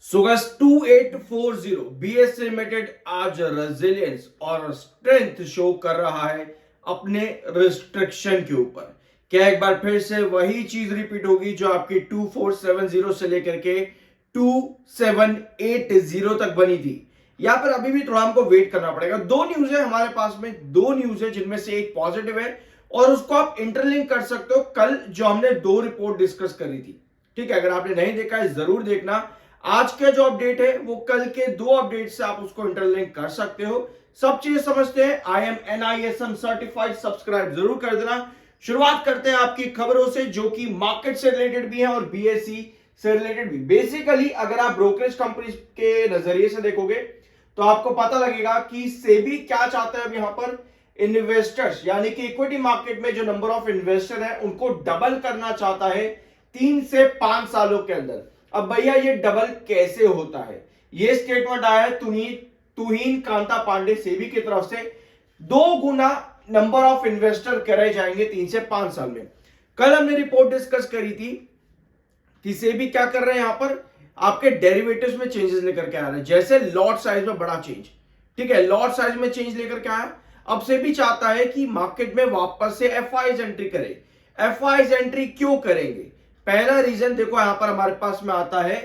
सो gas 2840 BSE limited आज resilience और strength show कर रहा है अपने रिस्ट्रिक्शन के ऊपर। क्या एक बार फिर से वही चीज रिपीट होगी जो आपकी 2470 से लेकर के 2780 तक बनी थी? यहां पर अभी भी थोड़ा हमको वेट करना पड़ेगा। दो न्यूज है हमारे पास में, दो न्यूज है जिनमें से एक पॉजिटिव है और उसको आप इंटरलिंक कर सकते हो कल जो हमने दो रिपोर्ट डिस्कस करी थी। ठीक है, अगर आपने नहीं देखा है जरूर देखना। आज का जो अपडेट है वो कल के दो अपडेट से आप उसको इंटरलिंक कर सकते हो। सब चीजें समझते हैं। I am NISM certified, subscribe जरूर कर देना। शुरुआत करते हैं आपकी खबरों से जो कि मार्केट से रिलेटेड भी है और BSE से रिलेटेड भी। बेसिकली अगर आप ब्रोकरेज कंपनी के नजरिए से देखोगे तो आपको पता लगेगा कि सेबी क्या चाहता है अब यहां पर इन्वेस्टर्स यानी कि इक्विटी मार्केट में जो नंबर ऑफ इन्वेस्टर है उनको डबल करना चाहता है 3 से 5 सालों के अंदर। अब भैया ये डबल कैसे होता है? ये स्टेटमेंट आया है तुहीन कांता पांडे सेबी की तरफ से। 2 गुना नंबर ऑफ इन्वेस्टर करे जाएंगे 3 से 5 साल में। कल हमने रिपोर्ट डिस्कस करी थी कि सेबी क्या कर रहे हैं यहां पर आपके डेरिवेटिव्स में चेंजेस लेकर के आ रहे हैं, जैसे लॉट साइज में बड़ा चेंज। ठीक है, लॉट साइज में चेंज लेकर के आया। अब सेबी चाहता है कि मार्केट में वापस से FIs एंट्री करे। FIs एंट्री क्यों करेंगे? पहला रीजन देखो यहां पर हमारे पास में आता है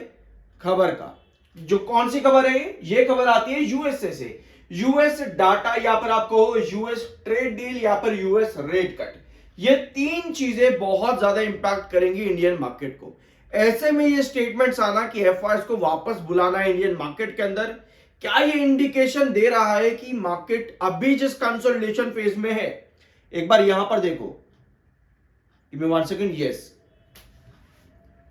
खबर का। जो कौन सी खबर है? ये खबर आती है यूएसए से। यूएस डाटा या पर आपको यूएस ट्रेड डील या पर यूएस रेट कट, ये तीन चीजें बहुत ज्यादा इंपैक्ट करेंगी इंडियन मार्केट को। ऐसे में ये स्टेटमेंट्स आना कि FIs को वापस बुलाना है इंडियन मार्केट के अंदर, क्या ये इंडिकेशन दे रहा है कि मार्केट अभी जिस कंसोलिडेशन फेज में है, एक बार यहां पर देखो, गिव मी 1 सेकंड, यस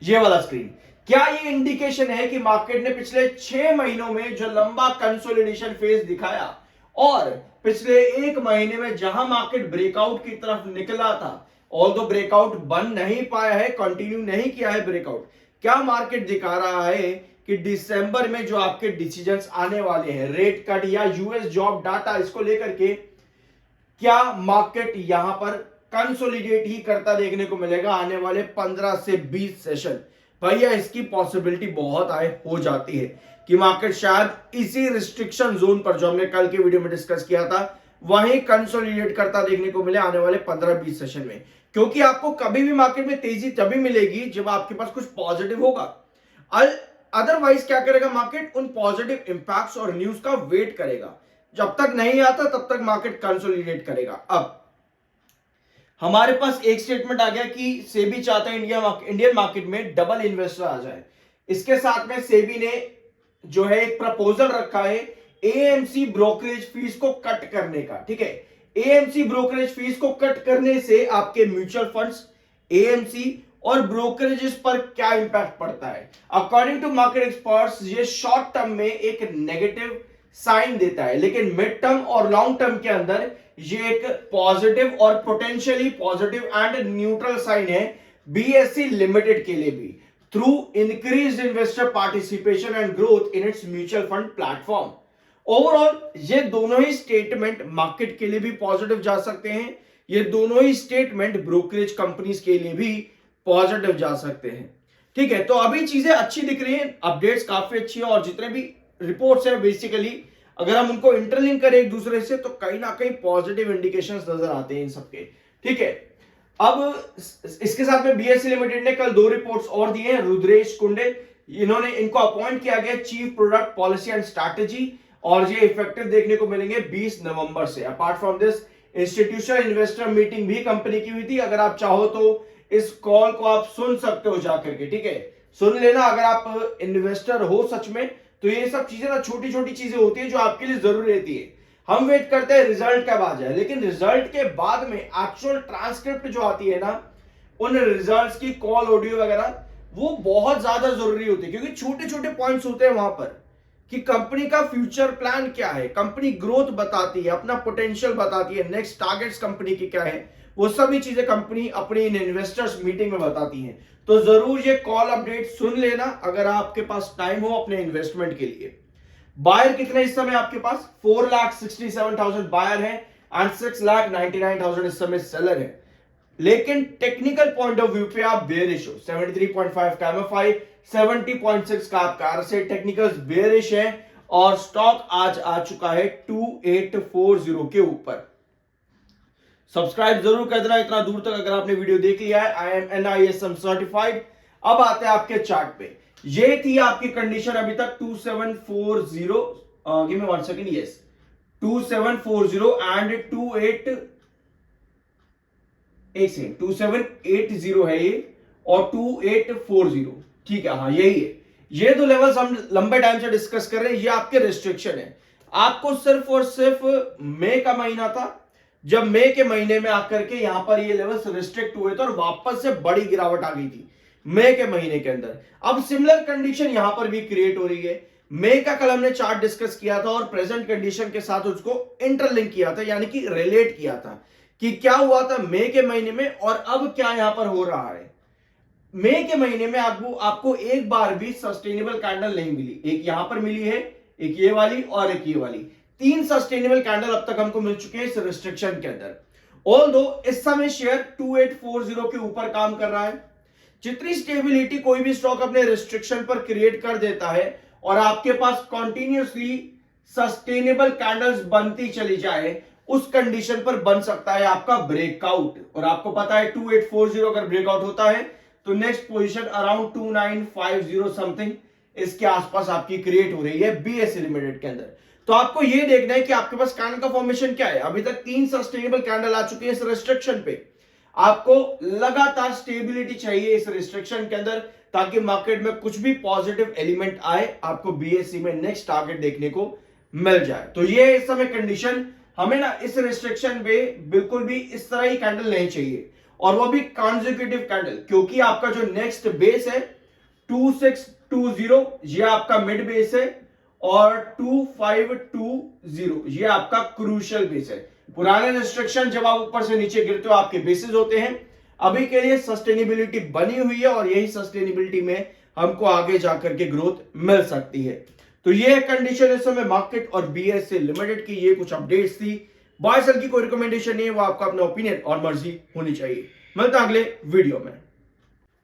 ये वाला स्क्रीन, क्या ये इंडिकेशन है कि मार्केट ने पिछले 6 महीनों में जो लंबा कंसोलिडेशन फेज दिखाया और पिछले 1 महीने में जहां मार्केट ब्रेकआउट की तरफ निकला था, ऑल्दो ब्रेकआउट बन नहीं पाया है, कंटिन्यू नहीं किया है ब्रेकआउट, क्या मार्केट दिखा रहा है कि दिसंबर में जो आपके डिसीजंस आने वाले हैं रेट कट या यूएस जॉब डाटा, इसको लेकर के क्या मार्केट यहां पर कंसोलिडेट ही करता देखने को मिलेगा आने वाले 15 से 20 सेशन? भैया इसकी पॉसिबिलिटी बहुत हाई हो जाती है कि मार्केट शायद इसी रिस्ट्रिक्शन जोन पर जो हमने कल के वीडियो में डिस्कस किया था वहीं कंसोलिडेट करता देखने को मिले आने वाले 15-20 सेशन में। क्योंकि आपको कभी भी मार्केट में तेजी तभी मिलेगी जब आपके पास कुछ पॉजिटिव होगा। अदरवाइज क्या करेगा मार्केट? उन पॉजिटिव इंपैक्ट्स और न्यूज का वेट करेगा। जब तक नहीं आता तब तक मार्केट कंसोलिडेट करेगा। अब हमारे पास एक स्टेटमेंट आ गया कि सेबी चाहता है इंडियन मार्केट में डबल इन्वेस्टर आ जाए। इसके साथ में सेबी ने जो है एक प्रपोजल रखा है AMC ब्रोकरेज फीस को कट करने का। ठीक है, AMC ब्रोकरेज फीस को कट करने से आपके म्यूचुअल फंड्स, AMC और ब्रोकरेजेस पर क्या इंपैक्ट पड़ता है? अकॉर्डिंग टू मार्केट एक्सपर्ट्स ये शॉर्ट टर्म में एक नेगेटिव साइन देता है, लेकिन मिड टर्म और लॉन्ग टर्म के अंदर ये एक पॉजिटिव और potentially positive and neutral sign है BSE लिमिटेड के लिए भी, through increased investor participation and growth in its mutual fund platform. Overall ये दोनों ही स्टेटमेंट मार्केट के लिए भी पॉजिटिव जा सकते हैं, ये दोनों ही स्टेटमेंट ब्रोकरेज कंपनीज के लिए भी पॉजिटिव जा सकते हैं। ठीक है, तो अभी चीजें अच्छी दिख रही हैं, अपडेट्स काफी अच्छी है और जितने भी रिपोर्ट्स हैं बेसिकली अगर हम उनको इंटरलिंक करें एक दूसरे से तो कहीं ना कहीं पॉजिटिव इंडिकेशंस नजर आते हैं इन सबके। ठीक है, अब इसके साथ में BSE लिमिटेड ने कल 2 रिपोर्ट्स और दिए हैं। रुद्रेश कुंडे, इनको अपॉइंट किया गया chief product policy and strategy और ये इफेक्टिव देखने को मिलेंगे 20 नवंबर से। Apart from this institutional investor meeting भी कंपनी की हुई थी। अगर आप चाहो तो इस कॉल को आप सुन सकते हो जाकर के। ठीक है, सुन लेना अगर आप इन्वेस्टर हो सच में। तो ये सब चीजें ना छोटी छोटी चीजें होती है जो आपके लिए जरूरी रहती है। हम वेट करते हैं रिजल्ट कब आ जाए, लेकिन रिजल्ट के बाद में एक्चुअल ट्रांसक्रिप्ट जो आती है ना, उन रिजल्ट्स की कॉल ऑडियो वगैरह वो बहुत ज्यादा जरूरी होती है, क्योंकि छोटे छोटे पॉइंट्स होते हैं वहां पर कि कंपनी का फ्यूचर प्लान क्या है, कंपनी ग्रोथ बताती है, अपना पोटेंशियल बताती है, नेक्स्ट टारगेट्स कंपनी की क्या है, वो सभी चीजें कंपनी अपनी इन इन्वेस्टर्स मीटिंग में बताती है। तो जरूर ये कॉल अपडेट सुन लेना अगर आपके पास टाइम हो अपने इन्वेस्टमेंट के लिए। बायर कितने इस समय आपके पास? 4,67,000 बायर है एंड 6,99,000 इस समय सेलर है। लेकिन टेक्निकल पॉइंट ऑफ व्यू पे आप बेयरिश हो। 73.5 का एमएफआई, 70.6 का आपका आरएसआई, टेक्निकल्स बेयरिश है और स्टॉक आज आ चुका है 2840 के ऊपर। सब्सक्राइब जरूर कर देना इतना दूर तक अगर आपने वीडियो देख लिया है। I am NISM certified. अब आते हैं आपके चार्ट पे। ये थी आपकी कंडीशन अभी तक 2740, give me 1 second, yes 2740 and 2780 है ये और 2840, ठीक है, हाँ यही है। ये दो लेवल्स हम लंबे टाइम से डिस्कस कर रहे हैं। ये आपके रिस्ट्रिक्शन है। आपको सिर्फ और सिर्फ मई का महीना था जब मई के महीने में आकर के यहां पर ये लेवल्स रिस्ट्रिक्ट हुए थे और वापस से बड़ी गिरावट आ गई थी मई के महीने के अंदर। अब सिमिलर कंडीशन यहां पर भी क्रिएट हो रही है। मई का कल हमने चार्ट डिस्कस किया था और प्रेजेंट कंडीशन के साथ उसको इंटरलिंक किया था, यानी कि रिलेट किया था कि क्या हुआ था मई के महीने में और अब क्या यहां पर हो रहा है। मई के महीने में आपको एक बार भी सस्टेनेबल कैंडल नहीं मिली। एक यहां पर मिली है, एक ये वाली और एक ये वाली। 3 सस्टेनेबल कैंडल अब तक हमको मिल चुके हैं इस रिस्ट्रिक्शन के अंदर। ऑल्दो इस समय शेयर 2840 के ऊपर काम कर रहा है। जितनी स्टेबिलिटी कोई भी स्टॉक अपने रिस्ट्रिक्शन पर क्रिएट कर देता है और आपके पास कॉन्टिन्यूसली सस्टेनेबल कैंडल्स बनती चली जाए, उस कंडीशन पर बन सकता है आपका ब्रेकआउट। और आपको पता है 2840 अगर ब्रेकआउट होता है तो नेक्स्ट पोजीशन अराउंड 2950 समथिंग इसके आसपास आपकी क्रिएट हो रही है BSE लिमिटेड के अंदर। तो आपको यह देखना है कि आपके पास कैंडल का फॉर्मेशन क्या है। अभी तक 3 सस्टेनेबल कैंडल आ चुके हैं इस रिस्ट्रिक्शन पे। आपको लगातार स्टेबिलिटी चाहिए इस रिस्ट्रिक्शन के अंदर ताकि मार्केट में कुछ भी पॉजिटिव एलिमेंट आए, आपको BSE में नेक्स्ट टारगेट देखने को मिल जाए। तो ये इस समय कंडीशन हमें ना इस रिस्ट्रिक्शन पे बिल्कुल भी इस तरह ही कैंडल नहीं चाहिए और वो भी कॉन्जिक्यूटिव कैंडल, क्योंकि आपका जो नेक्स्ट बेस है 2620 ये आपका मिड बेस है और 2520 ये आपका क्रूशियल बेस है। पुराने रिस्ट्रिक्शन जब आप ऊपर से नीचे गिरते हो आपके बेसिस होते हैं। अभी के लिए सस्टेनेबिलिटी बनी हुई है और यही सस्टेनेबिलिटी में हमको आगे जाकर के ग्रोथ मिल सकती है। तो ये कंडीशन इस समय मार्केट और BSE लिमिटेड की। ये कुछ अपडेट्स थी। बाय सेल की कोई रिकमेंडेशन नहीं है, वो आपका अपना ओपिनियन और मर्जी होनी चाहिए। मिलता अगले वीडियो में।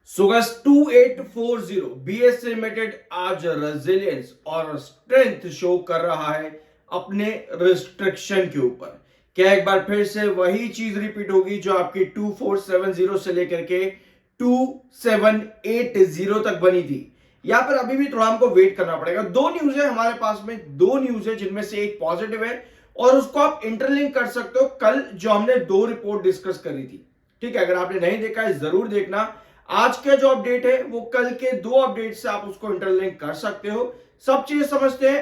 सो गाइस 2840 BSE लिमिटेड आज रेजिलियंस और स्ट्रेंथ शो कर रहा है अपने रिस्ट्रिक्शन के ऊपर। क्या एक बार फिर से वही चीज रिपीट होगी जो आपकी 2470 से लेकर के 2780 तक बनी थी? यहां पर अभी भी थोड़ा हमको वेट करना पड़ेगा। 2 न्यूज है हमारे पास में, 2 न्यूज है जिनमें से एक पॉजिटिव है और उसको आप इंटरलिंक कर सकते हो कल जो हमने 2 रिपोर्ट डिस्कस करी थी। ठीक है, अगर आपने नहीं देखा है जरूर देखना। आज का जो अपडेट है वो कल के 2 अपडेट से आप उसको इंटरलिंक कर सकते हो। सब चीजें समझते हैं।